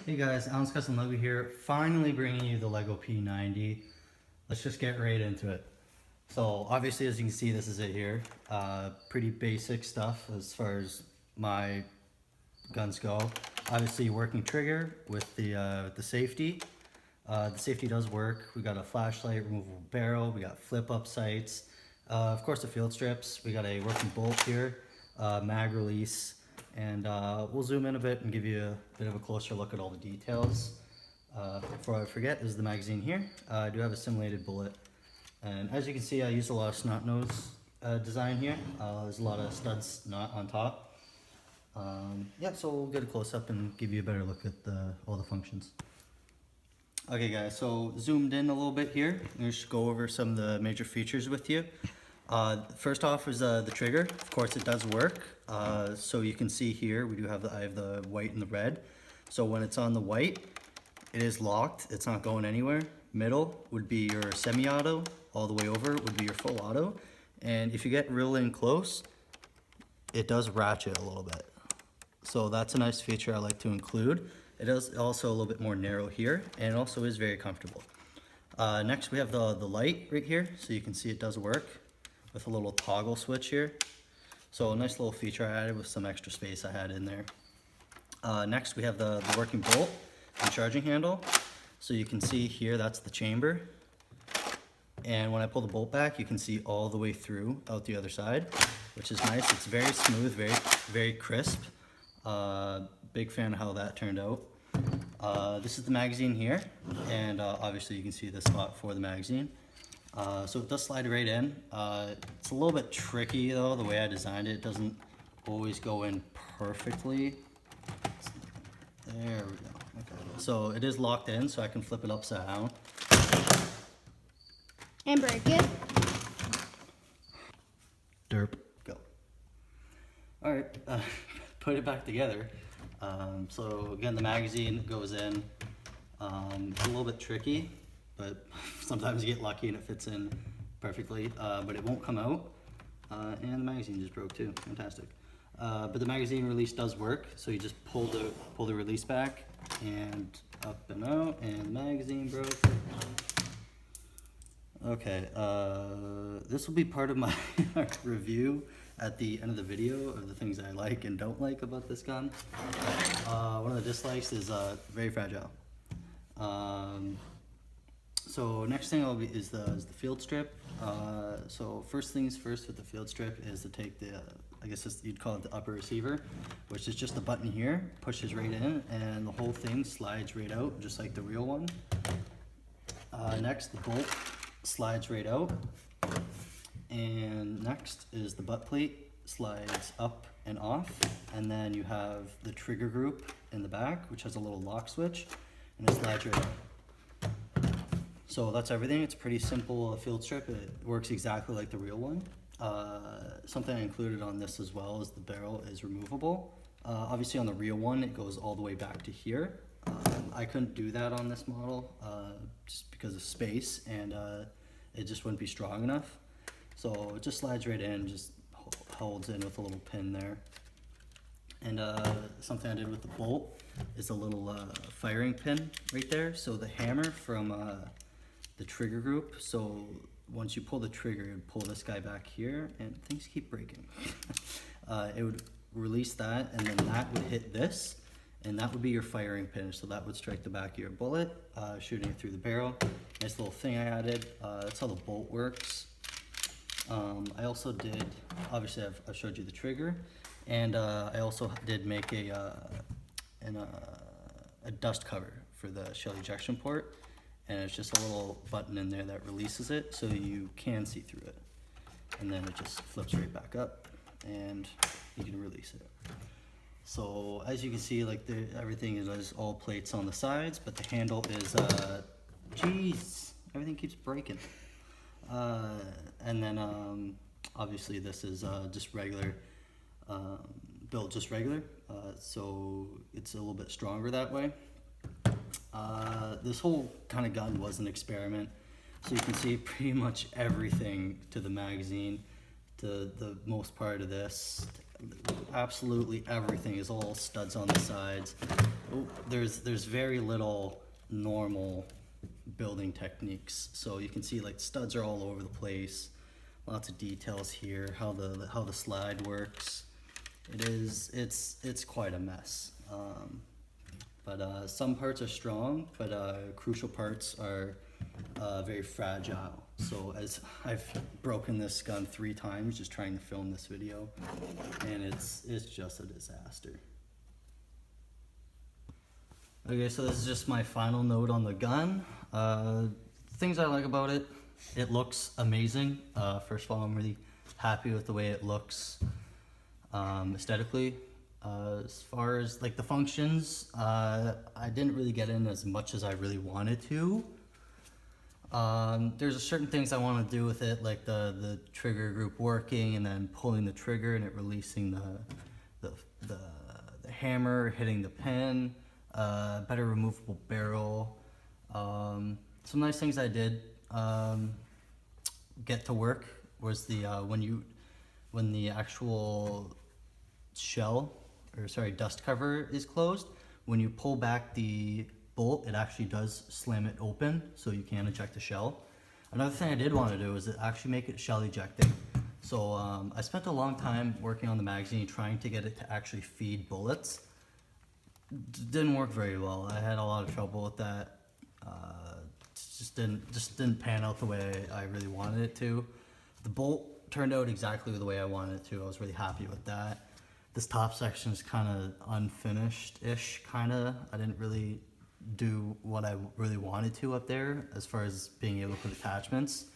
Hey guys, Alan's Custom Lego here, finally bringing you the Lego P90. Let's just get right into it. So obviously, as you can see, this is it here. Pretty basic stuff as far as my guns go. Obviously, working trigger with the safety. The safety does work. We got a flashlight, removable barrel, we got flip up sights. Of course, the field strips. We got a working bolt here, mag release. And we'll zoom in a bit and give you a bit of a closer look at all the details. Before I forget, this is the magazine here. I do have a simulated bullet. And as you can see, I used a lot of snot nose design here. There's a lot of studs not on top. Yeah, so we'll get a close up and give you a better look at all the functions. Okay guys, so zoomed in a little bit here. I'm going to go over some of the major features with you. First off is the trigger. Of course, it does work. So you can see here, I have the white and the red. So when it's on the white, it is locked. It's not going anywhere. Middle would be your semi-auto. All the way over would be your full auto. And if you get real in close, it does ratchet a little bit. So that's a nice feature I like to include. It is also a little bit more narrow here, and it also is very comfortable. Next, we have the light right here. So you can see it does work with a little toggle switch here. So a nice little feature I added with some extra space I had in there. Next we have the working bolt and charging handle. So you can see here, that's the chamber. And when I pull the bolt back, you can see all the way through out the other side, which is nice. It's very smooth, very crisp. Big fan of how that turned out. This is the magazine here, and obviously you can see the spot for the magazine. So it does slide right in. It's a little bit tricky though, the way I designed it. It doesn't always go in perfectly. There we go. Okay. So it is locked in, so I can flip it upside down. And break it. Derp. Go. Alright, put it back together. So again, the magazine goes in. It's a little bit tricky, but sometimes you get lucky and it fits in perfectly, but it won't come out. And the magazine just broke too. Fantastic. But the magazine release does work, so you just pull the release back and up and out, and the magazine broke. Okay, this will be part of my review at the end of the video of the things I like and don't like about this gun. One of the dislikes is very fragile. So next thing is the field strip. So first things first with the field strip is to take I guess you'd call it the upper receiver, which is just the button here, pushes right in, and the whole thing slides right out, just like the real one. Next, the bolt slides right out. And next is the butt plate, slides up and off. And then you have the trigger group in the back, which has a little lock switch, and it slides right out. So that's everything. It's a pretty simple field strip. It works exactly like the real one. Something I included on this as well is the barrel is removable. Obviously on the real one, it goes all the way back to here. I couldn't do that on this model just because of space, and it just wouldn't be strong enough. So it just slides right in, just holds in with a little pin there. And something I did with the bolt is a little firing pin right there. So the hammer from the trigger group, so once you pull the trigger, it would pull this guy back here, and things keep breaking. It would release that, and then that would hit this, and that would be your firing pin. So that would strike the back of your bullet, shooting it through the barrel. Nice little thing I added. That's how the bolt works. I also did, obviously I've showed you the trigger, and I also did make a dust cover for the shell ejection port. And it's just a little button in there that releases it so you can see through it. And then it just flips right back up and you can release it. So as you can see, like everything is all plates on the sides, but the handle is, geez, everything keeps breaking. And then obviously this is just regular, built just regular. So it's a little bit stronger that way. This whole kind of gun was an experiment, so you can see pretty much everything to the magazine, to the most part of this, absolutely everything is all studs on the sides. Oh, there's very little normal building techniques, so you can see like studs are all over the place. Lots of details here. How the slide works. It's quite a mess. But some parts are strong, but crucial parts are very fragile. So as I've broken this gun 3 times just trying to film this video, and it's just a disaster. Okay, so this is just my final note on the gun. Things I like about it: it looks amazing. First of all, I'm really happy with the way it looks aesthetically. As far as like the functions, I didn't really get in as much as I really wanted to. There's certain things I want to do with it, like the trigger group working and then pulling the trigger and it releasing the hammer, hitting the pin, better removable barrel. Some nice things I did get to work was the when the actual shell, or sorry, dust cover is closed, when you pull back the bolt, it actually does slam it open so you can eject the shell. Another thing I did want to do is actually make it shell ejecting. So I spent a long time working on the magazine trying to get it to actually feed bullets. Didn't work very well. I had a lot of trouble with that. Just didn't pan out the way I really wanted it to. The bolt turned out exactly the way I wanted it to. I was really happy with that. This top section is kind of unfinished-ish, kind of. I didn't really do what I really wanted to up there as far as being able to put attachments.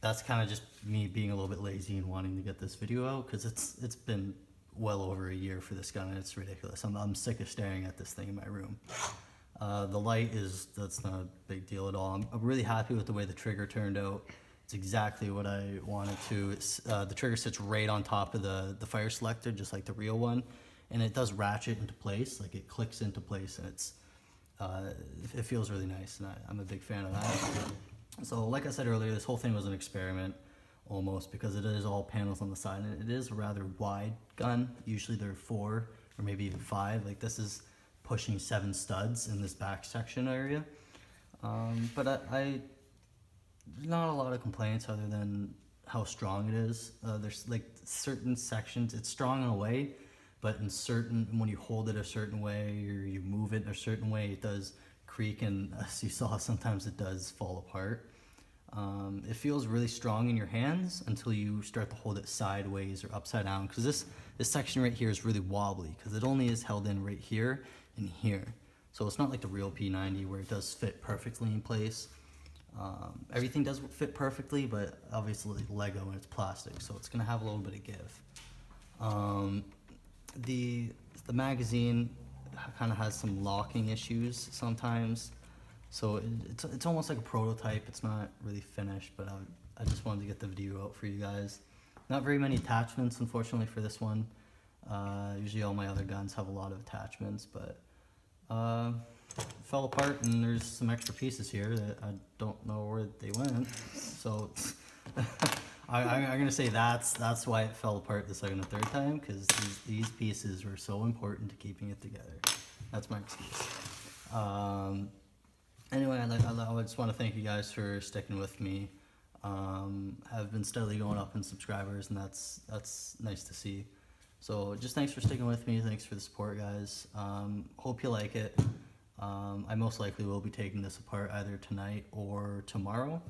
That's kind of just me being a little bit lazy and wanting to get this video out, because it's been well over a year for this gun and it's ridiculous. I'm sick of staring at this thing in my room. The light that's not a big deal at all. I'm really happy with the way the trigger turned out. It's exactly what I wanted to. The trigger sits right on top of the fire selector, just like the real one, and it does ratchet into place, like it clicks into place, and it feels really nice, and I'm a big fan of that. So like I said earlier, this whole thing was an experiment almost, because it is all panels on the side, and it is a rather wide gun. Usually they're 4 or maybe even 5. Like this is pushing 7 studs in this back section area. But there's not a lot of complaints other than how strong it is. There's like certain sections, it's strong in a way, but in certain, when you hold it a certain way or you move it a certain way, it does creak, and as you saw, sometimes it does fall apart. It feels really strong in your hands until you start to hold it sideways or upside down, because this section right here is really wobbly, because it only is held in right here and here. So it's not like the real P90 where it does fit perfectly in place. Everything does fit perfectly, but obviously Lego and it's plastic, so it's gonna have a little bit of give. The magazine kind of has some locking issues sometimes, so it's almost like a prototype. It's not really finished, but I just wanted to get the video out for you guys. Not very many attachments, unfortunately, for this one. Usually all my other guns have a lot of attachments, but fell apart, and there's some extra pieces here that I don't know where they went. So I'm gonna say that's why it fell apart the second and third time, because these pieces were so important to keeping it together. That's my excuse. Anyway, I just want to thank you guys for sticking with me. I've been steadily going up in subscribers, and that's nice to see. So just thanks for sticking with me. Thanks for the support, guys. Hope you like it. I most likely will be taking this apart either tonight or tomorrow.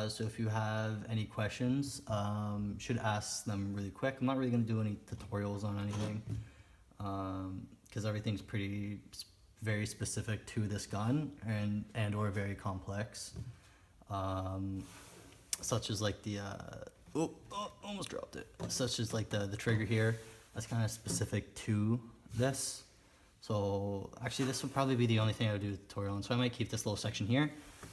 So if you have any questions, should ask them really quick. I'm not really going to do any tutorials on anything, because everything's very specific to this gun and or very complex, such as like the almost dropped it. Such as like the trigger here. That's kind of specific to this. So actually this will probably be the only thing I would do a tutorial on. So I might keep this little section here.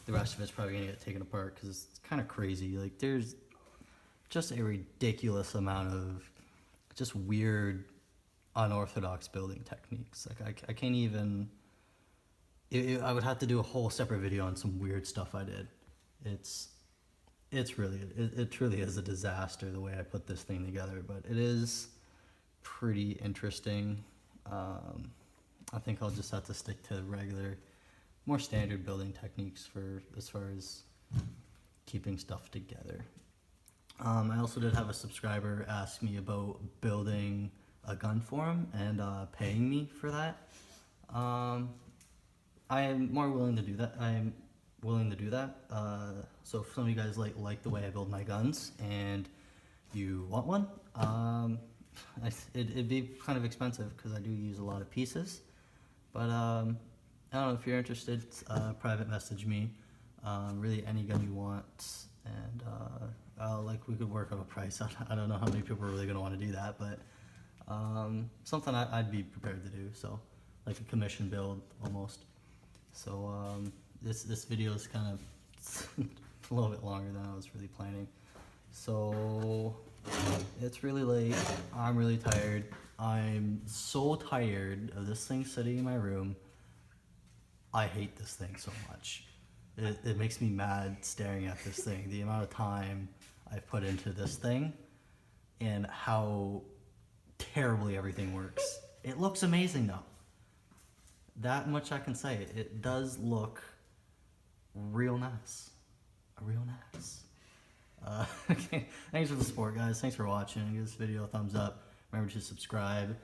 The rest of it's probably gonna get taken apart because it's kind of crazy. Like there's just a ridiculous amount of just weird, unorthodox building techniques. Like I can't even, I would have to do a whole separate video on some weird stuff I did. It truly is a disaster the way I put this thing together, but it is pretty interesting. I think I'll just have to stick to regular, more standard building techniques for as far as keeping stuff together. I also did have a subscriber ask me about building a gun for him and paying me for that. I am more willing to do that. I'm willing to do that. So if some of you guys like the way I build my guns and you want one, it'd be kind of expensive because I do use a lot of pieces. But I don't know, if you're interested, private message me. Really any gun you want, and like we could work on a price. I don't know how many people are really gonna want to do that, but something I'd be prepared to do. So like a commission build almost. So this video is kind of a little bit longer than I was really planning. So it's really late. I'm really tired. I'm so tired of this thing sitting in my room. I hate this thing so much. It makes me mad staring at this thing. The amount of time I've put into this thing and how terribly everything works. It looks amazing though. That much I can say. It does look real nice. Real nice. Okay, thanks for the support, guys. Thanks for watching. Give this video a thumbs up. Remember to subscribe.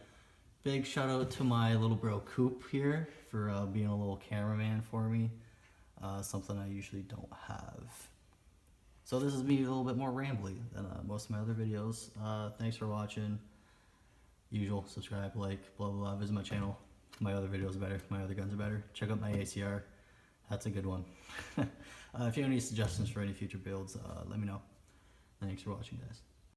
Big shout out to my little bro Coop here for being a little cameraman for me. Something I usually don't have. So this is me a little bit more rambly than most of my other videos. Thanks for watching. Usual, subscribe, like, blah, blah, blah. Visit my channel. My other videos are better. My other guns are better. Check out my ACR. That's a good one. If you have any suggestions for any future builds, let me know. Thanks for watching, guys.